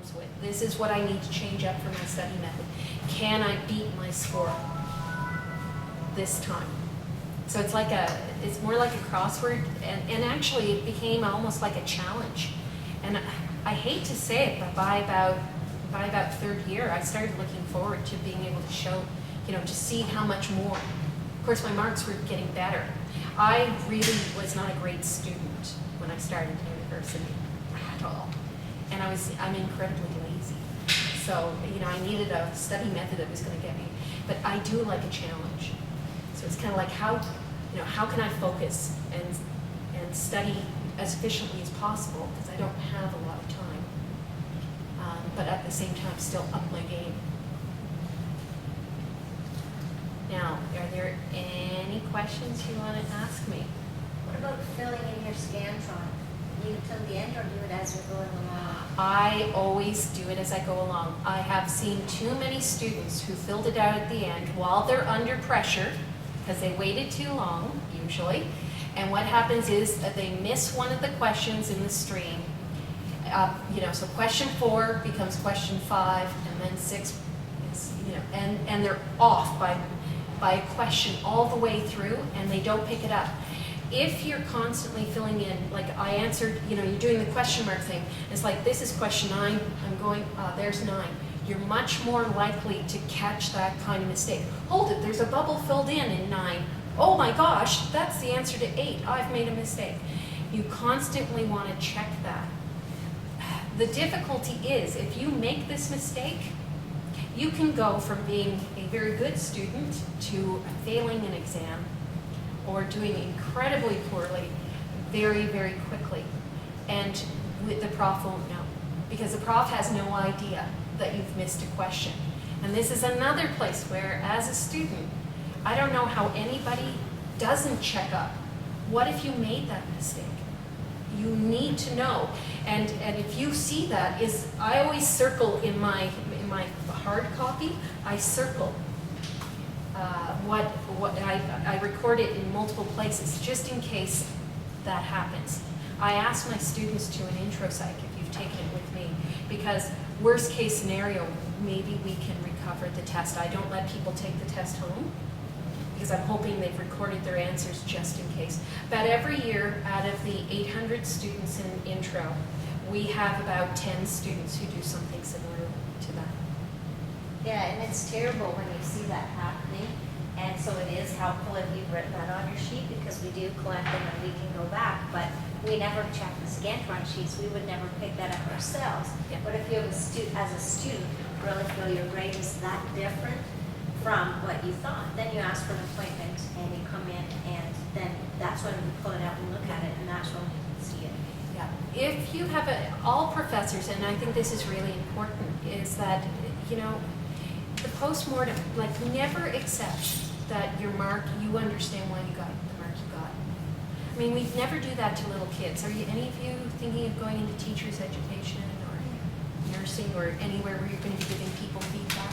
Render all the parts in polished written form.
problems with. This is what I need to change up for my study method. Can I beat my score this time? So it's more like a crossword, and actually it became almost like a challenge. And I hate to say it, but by about third year, I started looking forward to being able to show, to see how much more. Of course, my marks were getting better. I really was not a great student when I started university at all. And I'm incredibly lazy. So, I needed a study method that was going to get me. But I do like a challenge. So it's kind of like how can I focus and study as efficiently as possible, because I don't have a lot of time. But at the same time, still up my game. Now, are there any questions you want to ask me? What about filling in your Scantron? Leave it till the end or do it as you're going along? I always do it as I go along. I have seen too many students who filled it out at the end while they're under pressure, because they waited too long, usually. And what happens is that they miss one of the questions in the stream. So question 4 becomes question 5, and then 6 is, and they're off by a question all the way through, and they don't pick it up. If you're constantly filling in, like I answered, you're doing the question mark thing. It's like, this is question 9, I'm going, there's 9. You're much more likely to catch that kind of mistake. Hold it, there's a bubble filled in 9. Oh my gosh, that's the answer to 8. I've made a mistake. You constantly want to check that. The difficulty is, if you make this mistake, you can go from being a very good student to failing an exam or doing incredibly poorly very, very quickly. And the prof won't know, because the prof has no idea that you've missed a question. And this is another place where, as a student, I don't know how anybody doesn't check up. What if you made that mistake? You need to know. And if you see that, I always circle in my hard copy, I circle what I record it in multiple places, just in case that happens. I ask my students to an intro psych if you've taken it with me, because worst case scenario, maybe we can recover the test. I don't let people take the test home, because I'm hoping they've recorded their answers just in case. But every year, out of the 800 students in intro, we have about 10 students who do something similar to that. Yeah, and it's terrible when you see that happening. And so it is helpful if you've written that on your sheet, because we do collect them and we can go back. But we never check the Scantron sheets. We would never pick that up ourselves. Yeah. But if you have as a student, really feel your grade is that different from what you thought, then you ask for an appointment and you come in, and then that's when we pull it out and look at it, and that's when we can see it. Yeah. If you have all professors, and I think this is really important, is that, the postmortem, never accept that your mark, you understand why you got the mark you got. I mean, we'd never do that to little kids. Are any of you thinking of going into teachers' education or nursing or anywhere where you're going to be giving people feedback?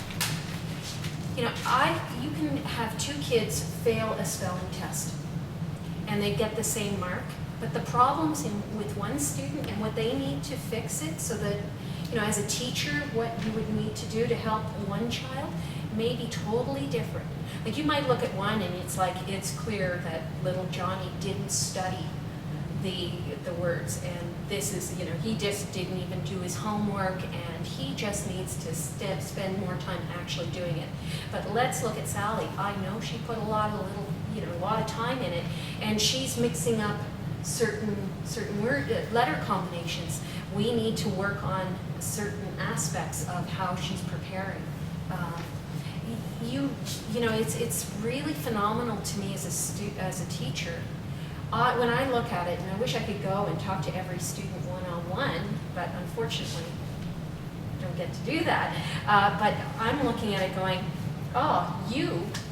You can have 2 kids fail a spelling test and they get the same mark, but the problems with one student and what they need to fix it, so that, as a teacher, what you would need to do to help one child may be totally different. Like, you might look at one and it's clear that little Johnny didn't study the words, and this is, he just didn't even do his homework, and he just needs to spend more time actually doing it. But let's look at Sally. I know she put a lot of time in it, and she's mixing up certain letter combinations. We need to work on certain aspects of how she's preparing. It's really phenomenal to me as a teacher. When I look at it, and I wish I could go and talk to every student one-on-one, but unfortunately, I don't get to do that. But I'm looking at it going,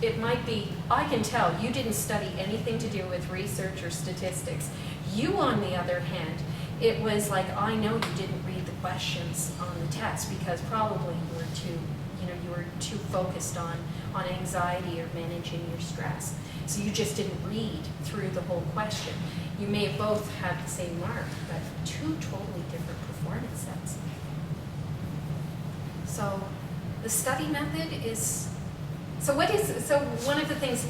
it might be, I can tell you didn't study anything to do with research or statistics. You, on the other hand, it was like, I know you didn't read the questions on the test, because probably you were too focused on anxiety or managing your stress. So you just didn't read through the whole question. You may have both had the same mark, but 2 totally different performance sets. So the study method is, so one of the things,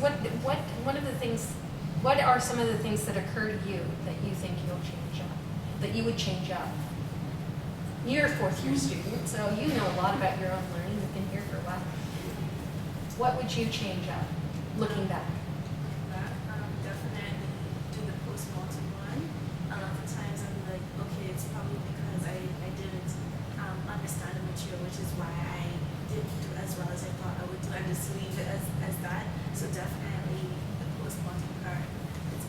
what are some of the things that occur to you that you think you'll change up, that you would change up? You're a fourth year student, so you know a lot about your own learning, you've been here for a while. What would you change up, looking back? Definitely do the post-mortem one. A lot of times I'm like, okay, it's probably because I didn't understand the material, which is why I didn't do as well as I thought I would do, and just leave it as that. So definitely the post-mortem part,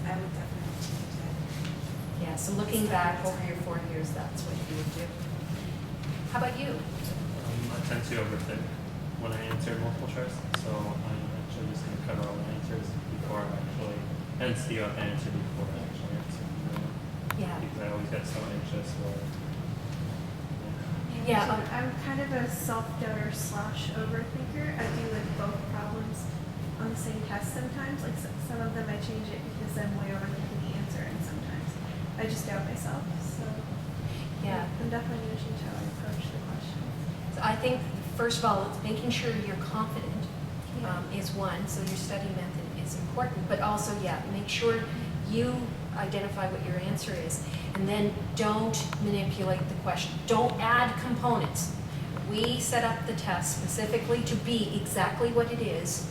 I would definitely change that. Yeah, so looking back over your 4 years, that's what you would do. How about you? I tend to overthink when I answer multiple choice, so I'm actually just going to cover all the answers before I'm actually, hence the answer before I actually answer. Yeah. Because I always get so anxious or, Yeah. I'm kind of a self-doubter / overthinker. I do like both problems on the same test sometimes. Like some of them I change it because I'm way overthinking the answer, and sometimes I just doubt myself. So Yeah. I'm definitely going to change how I approach the questions. So I think, first of all, it's making sure you're confident is one, so your study method is important, but also, yeah, make sure you identify what your answer is, and then don't manipulate the question. Don't add components. We set up the test specifically to be exactly what it is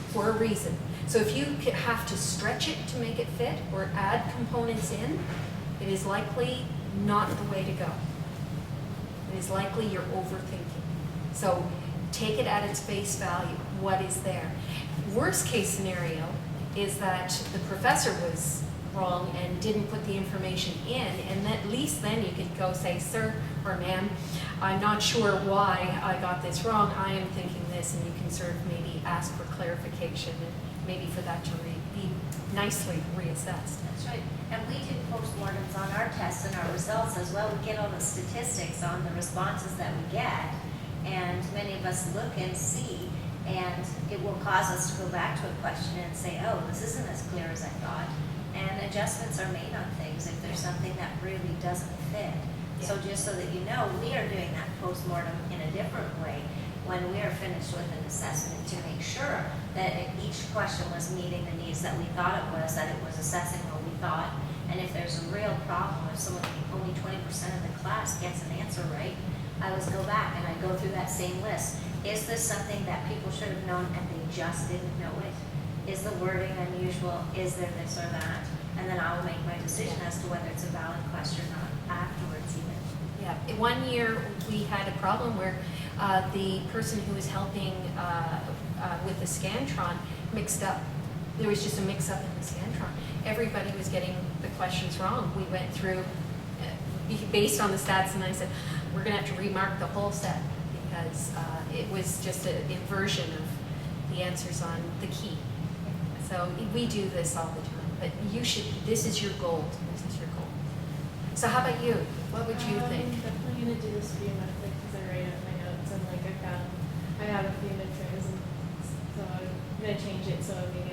for a reason. So if you have to stretch it to make it fit or add components in, it is likely not the way to go. It is likely you're overthinking. So take it at its face value, what is there. Worst case scenario is that the professor was wrong and didn't put the information in, and at least then you could go say, sir or ma'am, I'm not sure why I got this wrong, I am thinking this, and you can sort of maybe ask for clarification and maybe for that to be nicely reassessed. That's right. And we do postmortems on our tests and our results as well. We get all the statistics on the responses that we get, and many of us look and see, and it will cause us to go back to a question and say, oh, this isn't as clear as I thought. And adjustments are made on things if there's something that really doesn't fit. So just so that you know, we are doing that postmortem in a different way when we are finished with an assessment to make sure that each question was meeting the needs that we thought it was, that it was assessing what we thought. And if there's a real problem, if someone, only 20% of the class gets an answer right, I always go back and I go through that same list. Is this something that people should have known and they just didn't know it? Is the wording unusual? Is there this or that? And then I will make my decision as to whether it's a valid question or not afterwards even. Yeah, 1 year we had a problem where the person who was helping with the Scantron mixed up. There was just a mix-up in the Scantron. Everybody was getting the questions wrong. We went through, based on the stats, and I said, we're going to have to remark the whole set because it was just an inversion of the answers on the key. So we do this all the time, but you should, this is your goal. This is your goal. So how about you? What would you think? I'm definitely going to do this for you method because I write out my notes and like I have a few midterms, and so I'm going to change it so maybe